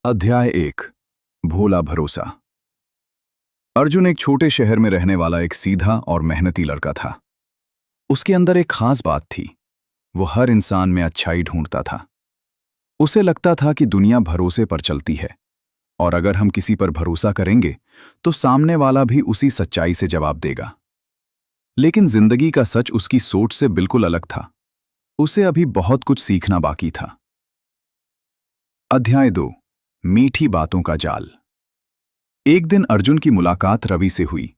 अध्याय 1। भोला भरोसा। अर्जुन एक छोटे शहर में रहने वाला एक सीधा और मेहनती लड़का था। उसके अंदर एक खास बात थी। वो हर इंसान में अच्छाई ढूंढता था। उसे लगता था कि दुनिया भरोसे पर चलती है, और अगर हम किसी पर भरोसा करेंगे तो सामने वाला भी उसी सच्चाई से जवाब देगा। लेकिन जिंदगी का सच उसकी सोच से बिल्कुल अलग था। उसे अभी बहुत कुछ सीखना बाकी था। अध्याय 2। मीठी बातों का जाल। एक दिन अर्जुन की मुलाकात रवि से हुई।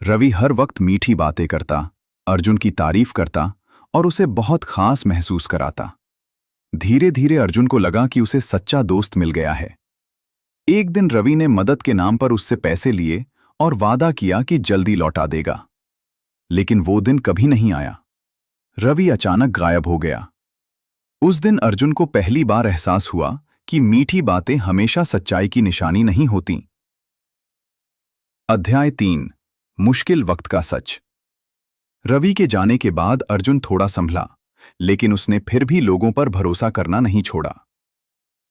रवि हर वक्त मीठी बातें करता, अर्जुन की तारीफ करता और उसे बहुत खास महसूस कराता। धीरे धीरे अर्जुन को लगा कि उसे सच्चा दोस्त मिल गया है। एक दिन रवि ने मदद के नाम पर उससे पैसे लिए और वादा किया कि जल्दी लौटा देगा। लेकिन वो दिन कभी नहीं आया। रवि अचानक गायब हो गया। उस दिन अर्जुन को पहली बार एहसास हुआ कि मीठी बातें हमेशा सच्चाई की निशानी नहीं होती। अध्याय 3। मुश्किल वक्त का सच। रवि के जाने के बाद अर्जुन थोड़ा संभला, लेकिन उसने फिर भी लोगों पर भरोसा करना नहीं छोड़ा।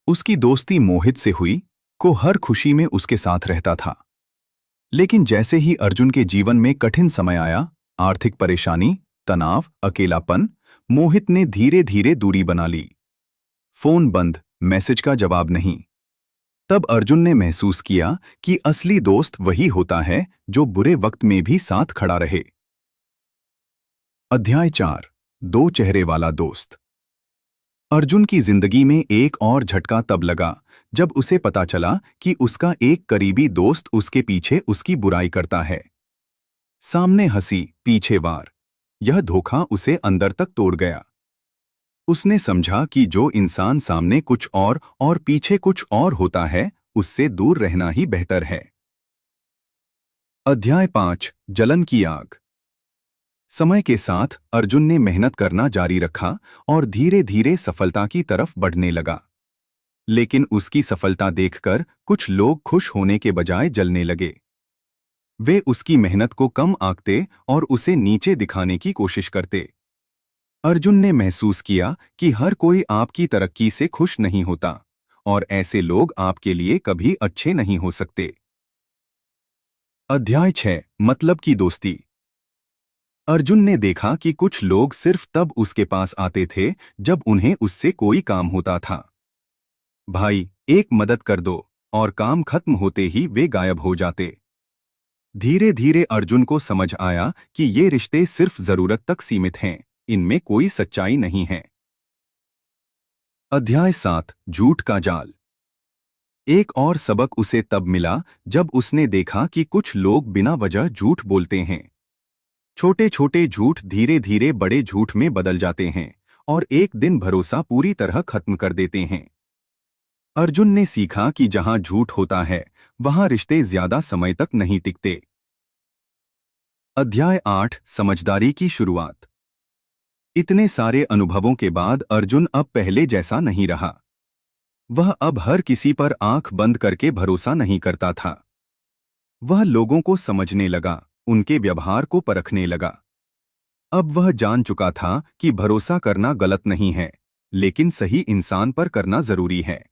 उसकी दोस्ती मोहित से हुई, को हर खुशी में उसके साथ रहता था। लेकिन जैसे ही अर्जुन के जीवन में कठिन समय आया, आर्थिक परेशानी, तनाव, अकेलापन, मोहित ने धीरे धीरे दूरी बना ली। फोन बंद, मैसेज का जवाब नहीं। तब अर्जुन ने महसूस किया कि असली दोस्त वही होता है जो बुरे वक्त में भी साथ खड़ा रहे। अध्याय 4। दो चेहरे वाला दोस्त। अर्जुन की जिंदगी में एक और झटका तब लगा जब उसे पता चला कि उसका एक करीबी दोस्त उसके पीछे उसकी बुराई करता है। सामने हंसी, पीछे वार। यह धोखा उसे अंदर तक तोड़ गया। उसने समझा कि जो इंसान सामने कुछ और पीछे कुछ और होता है, उससे दूर रहना ही बेहतर है। अध्याय 5। जलन की आग। समय के साथ अर्जुन ने मेहनत करना जारी रखा और धीरे धीरे सफलता की तरफ बढ़ने लगा। लेकिन उसकी सफलता देखकर कुछ लोग खुश होने के बजाय जलने लगे। वे उसकी मेहनत को कम आंकते और उसे नीचे दिखाने की कोशिश करते। अर्जुन ने महसूस किया कि हर कोई आपकी तरक्की से खुश नहीं होता, और ऐसे लोग आपके लिए कभी अच्छे नहीं हो सकते। अध्याय 6। मतलब की दोस्ती। अर्जुन ने देखा कि कुछ लोग सिर्फ तब उसके पास आते थे जब उन्हें उससे कोई काम होता था। भाई, एक मदद कर दो, और काम खत्म होते ही वे गायब हो जाते। धीरे धीरे अर्जुन को समझ आया कि ये रिश्ते सिर्फ जरूरत तक सीमित हैं, इनमें कोई सच्चाई नहीं है। अध्याय 7। झूठ का जाल। एक और सबक उसे तब मिला जब उसने देखा कि कुछ लोग बिना वजह झूठ बोलते हैं। छोटे छोटे झूठ धीरे धीरे बड़े झूठ में बदल जाते हैं और एक दिन भरोसा पूरी तरह खत्म कर देते हैं। अर्जुन ने सीखा कि जहां झूठ होता है, वहां रिश्ते ज्यादा समय तक नहीं टिकते। अध्याय 8। समझदारी की शुरुआत। इतने सारे अनुभवों के बाद अर्जुन अब पहले जैसा नहीं रहा। वह अब हर किसी पर आंख बंद करके भरोसा नहीं करता था। वह लोगों को समझने लगा, उनके व्यवहार को परखने लगा। अब वह जान चुका था कि भरोसा करना गलत नहीं है, लेकिन सही इंसान पर करना जरूरी है।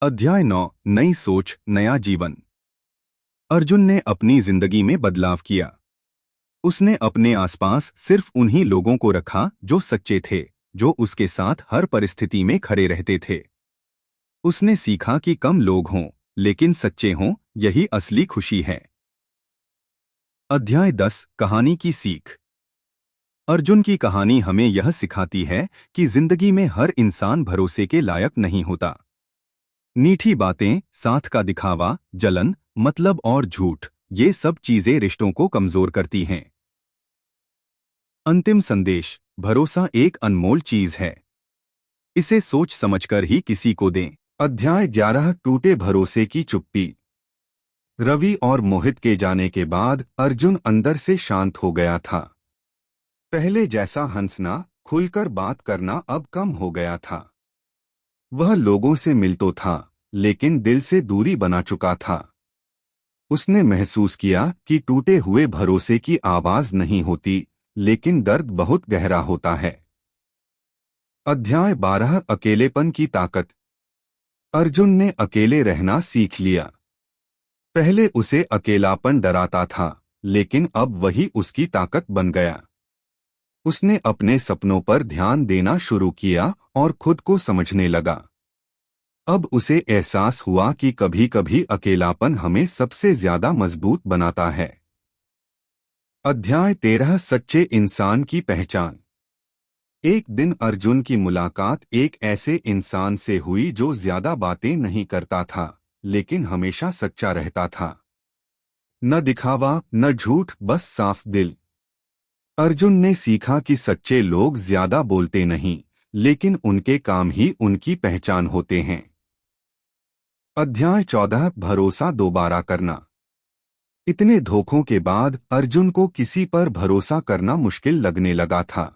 अध्याय 9। नई सोच, नया जीवन। अर्जुन ने अपनी जिंदगी में बदलाव किया। उसने अपने आसपास सिर्फ उन्हीं लोगों को रखा जो सच्चे थे, जो उसके साथ हर परिस्थिति में खड़े रहते थे। उसने सीखा कि कम लोग हों, लेकिन सच्चे हों, यही असली खुशी है। अध्याय 10। कहानी की सीख। अर्जुन की कहानी हमें यह सिखाती है कि जिंदगी में हर इंसान भरोसे के लायक नहीं होता। मीठी बातें, साथ का दिखावा, जलन, मतलब और झूठ, ये सब चीजें रिश्तों को कमजोर करती हैं। अंतिम संदेश। भरोसा एक अनमोल चीज है। इसे सोच समझकर ही किसी को दें। अध्याय 11। टूटे भरोसे की चुप्पी। रवि और मोहित के जाने के बाद अर्जुन अंदर से शांत हो गया था। पहले जैसा हंसना, खुलकर बात करना अब कम हो गया था। वह लोगों से मिल तो था, लेकिन दिल से दूरी बना चुका था। उसने महसूस किया कि टूटे हुए भरोसे की आवाज नहीं होती, लेकिन दर्द बहुत गहरा होता है। अध्याय 12। अकेलेपन की ताकत। अर्जुन ने अकेले रहना सीख लिया। पहले उसे अकेलापन डराता था, लेकिन अब वही उसकी ताकत बन गया। उसने अपने सपनों पर ध्यान देना शुरू किया और खुद को समझने लगा। अब उसे एहसास हुआ कि कभी कभी अकेलापन हमें सबसे ज्यादा मजबूत बनाता है। अध्याय 13 सच्चे इंसान की पहचान। एक दिन अर्जुन की मुलाकात एक ऐसे इंसान से हुई जो ज्यादा बातें नहीं करता था, लेकिन हमेशा सच्चा रहता था। न दिखावा न झूठ, बस साफ दिल। अर्जुन ने सीखा कि सच्चे लोग ज्यादा बोलते नहीं, लेकिन उनके काम ही उनकी पहचान होते हैं। अध्याय 14 भरोसा दोबारा करना। इतने धोखों के बाद अर्जुन को किसी पर भरोसा करना मुश्किल लगने लगा था।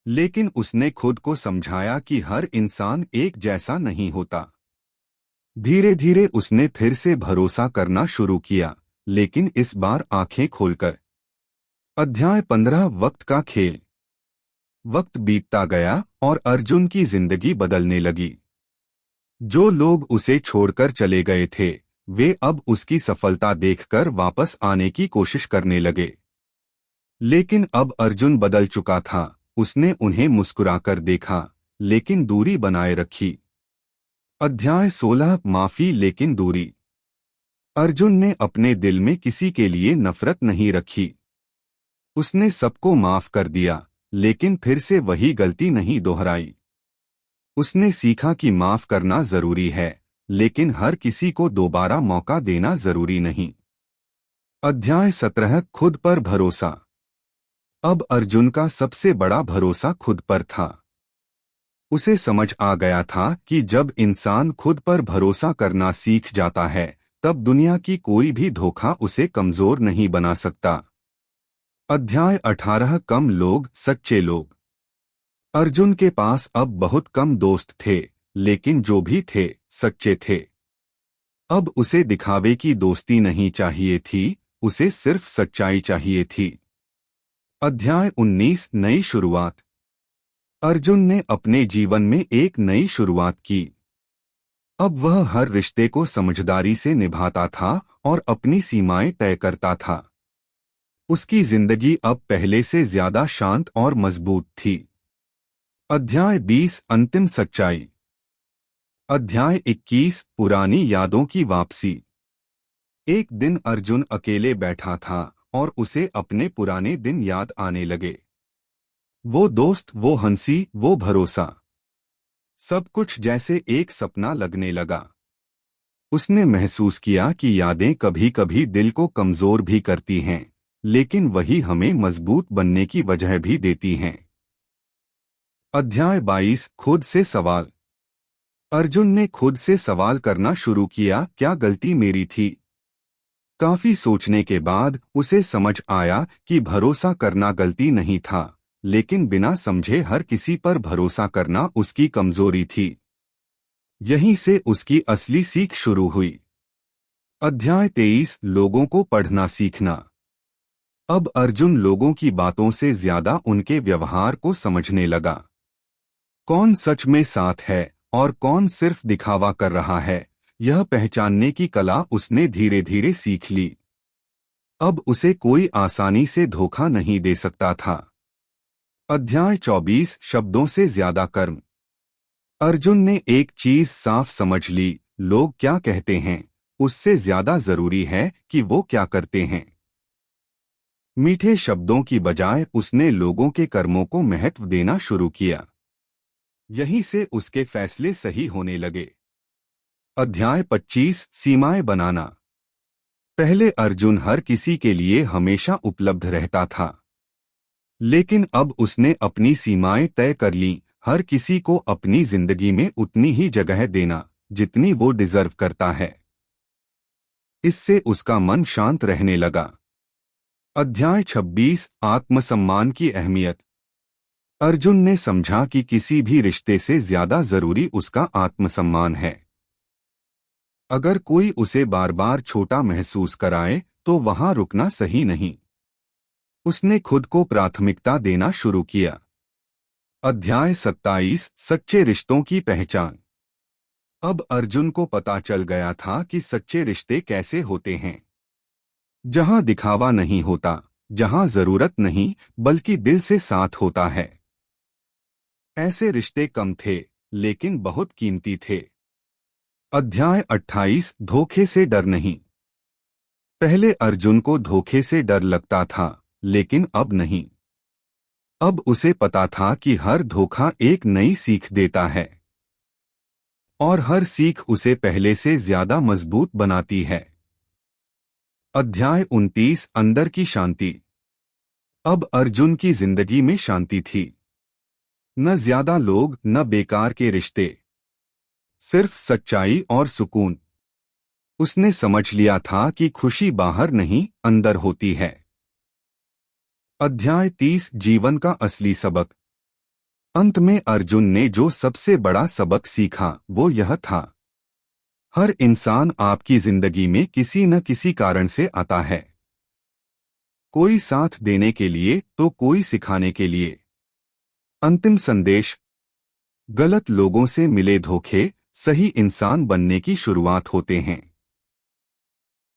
लेकिन उसने खुद को समझाया कि हर इंसान एक जैसा नहीं होता। धीरे धीरे उसने फिर से भरोसा करना शुरू किया, लेकिन इस बार आंखें खोलकर। अध्याय 15 वक्त का खेल। वक्त बीतता गया और अर्जुन की जिंदगी बदलने लगी। जो लोग उसे छोड़कर चले गए थे, वे अब उसकी सफलता देखकर वापस आने की कोशिश करने लगे। लेकिन अब अर्जुन बदल चुका था। उसने उन्हें मुस्कुराकर देखा, लेकिन दूरी बनाए रखी। अध्याय 16 माफी लेकिन दूरी। अर्जुन ने अपने दिल में किसी के लिए नफरत नहीं रखी। उसने सबको माफ कर दिया, लेकिन फिर से वही गलती नहीं दोहराई। उसने सीखा कि माफ करना जरूरी है, लेकिन हर किसी को दोबारा मौका देना जरूरी नहीं। अध्याय 17 खुद पर भरोसा। अब अर्जुन का सबसे बड़ा भरोसा खुद पर था। उसे समझ आ गया था कि जब इंसान खुद पर भरोसा करना सीख जाता है, तब दुनिया की कोई भी धोखा उसे कमजोर नहीं बना सकता। अध्याय 18 कम लोग सच्चे लोग। अर्जुन के पास अब बहुत कम दोस्त थे, लेकिन जो भी थे सच्चे थे। अब उसे दिखावे की दोस्ती नहीं चाहिए थी, उसे सिर्फ सच्चाई चाहिए थी। अध्याय 19 नई शुरुआत। अर्जुन ने अपने जीवन में एक नई शुरुआत की। अब वह हर रिश्ते को समझदारी से निभाता था और अपनी सीमाएं तय करता था। उसकी जिंदगी अब पहले से ज्यादा शांत और मजबूत थी। अध्याय 20 अंतिम सच्चाई। अध्याय 21 पुरानी यादों की वापसी। एक दिन अर्जुन अकेले बैठा था और उसे अपने पुराने दिन याद आने लगे। वो दोस्त, वो हंसी, वो भरोसा, सब कुछ जैसे एक सपना लगने लगा। उसने महसूस किया कि यादें कभी कभी दिल को कमजोर भी करती हैं, लेकिन वही हमें मजबूत बनने की वजह भी देती हैं। अध्याय 22 खुद से सवाल। अर्जुन ने खुद से सवाल करना शुरू किया, क्या गलती मेरी थी? काफी सोचने के बाद उसे समझ आया कि भरोसा करना गलती नहीं था, लेकिन बिना समझे हर किसी पर भरोसा करना उसकी कमजोरी थी। यहीं से उसकी असली सीख शुरू हुई। अध्याय 23 लोगों को पढ़ना सीखना। अब अर्जुन लोगों की बातों से ज्यादा उनके व्यवहार को समझने लगा। कौन सच में साथ है और कौन सिर्फ दिखावा कर रहा है, यह पहचानने की कला उसने धीरे धीरे सीख ली। अब उसे कोई आसानी से धोखा नहीं दे सकता था। अध्याय 24 शब्दों से ज्यादा कर्म। अर्जुन ने एक चीज साफ समझ ली, लोग क्या कहते हैं उससे ज्यादा जरूरी है कि वो क्या करते हैं। मीठे शब्दों की बजाय उसने लोगों के कर्मों को महत्व देना शुरू किया। यहीं से उसके फैसले सही होने लगे। अध्याय 25 सीमाएं बनाना। पहले अर्जुन हर किसी के लिए हमेशा उपलब्ध रहता था, लेकिन अब उसने अपनी सीमाएं तय कर लीं। हर किसी को अपनी जिंदगी में उतनी ही जगह देना जितनी वो डिजर्व करता है। इससे उसका मन शांत रहने लगा। अध्याय 26 आत्मसम्मान की अहमियत। अर्जुन ने समझा कि किसी भी रिश्ते से ज्यादा जरूरी उसका आत्मसम्मान है। अगर कोई उसे बार बार छोटा महसूस कराए तो वहां रुकना सही नहीं। उसने खुद को प्राथमिकता देना शुरू किया। अध्याय 27 सच्चे रिश्तों की पहचान। अब अर्जुन को पता चल गया था कि सच्चे रिश्ते कैसे होते हैं। जहां दिखावा नहीं होता, जहां जरूरत नहीं बल्कि दिल से साथ होता है। ऐसे रिश्ते कम थे, लेकिन बहुत कीमती थे। अध्याय 28 धोखे से डर नहीं। पहले अर्जुन को धोखे से डर लगता था, लेकिन अब नहीं। अब उसे पता था कि हर धोखा एक नई सीख देता है, और हर सीख उसे पहले से ज्यादा मजबूत बनाती है। अध्याय 29 अंदर की शांति। अब अर्जुन की जिंदगी में शांति थी। न ज्यादा लोग, न बेकार के रिश्ते, सिर्फ सच्चाई और सुकून। उसने समझ लिया था कि खुशी बाहर नहीं, अंदर होती है। अध्याय 30 जीवन का असली सबक। अंत में अर्जुन ने जो सबसे बड़ा सबक सीखा वो यह था, हर इंसान आपकी जिंदगी में किसी न किसी कारण से आता है। कोई साथ देने के लिए तो कोई सिखाने के लिए। अंतिम संदेश, गलत लोगों से मिले धोखे सही इंसान बनने की शुरुआत होते हैं।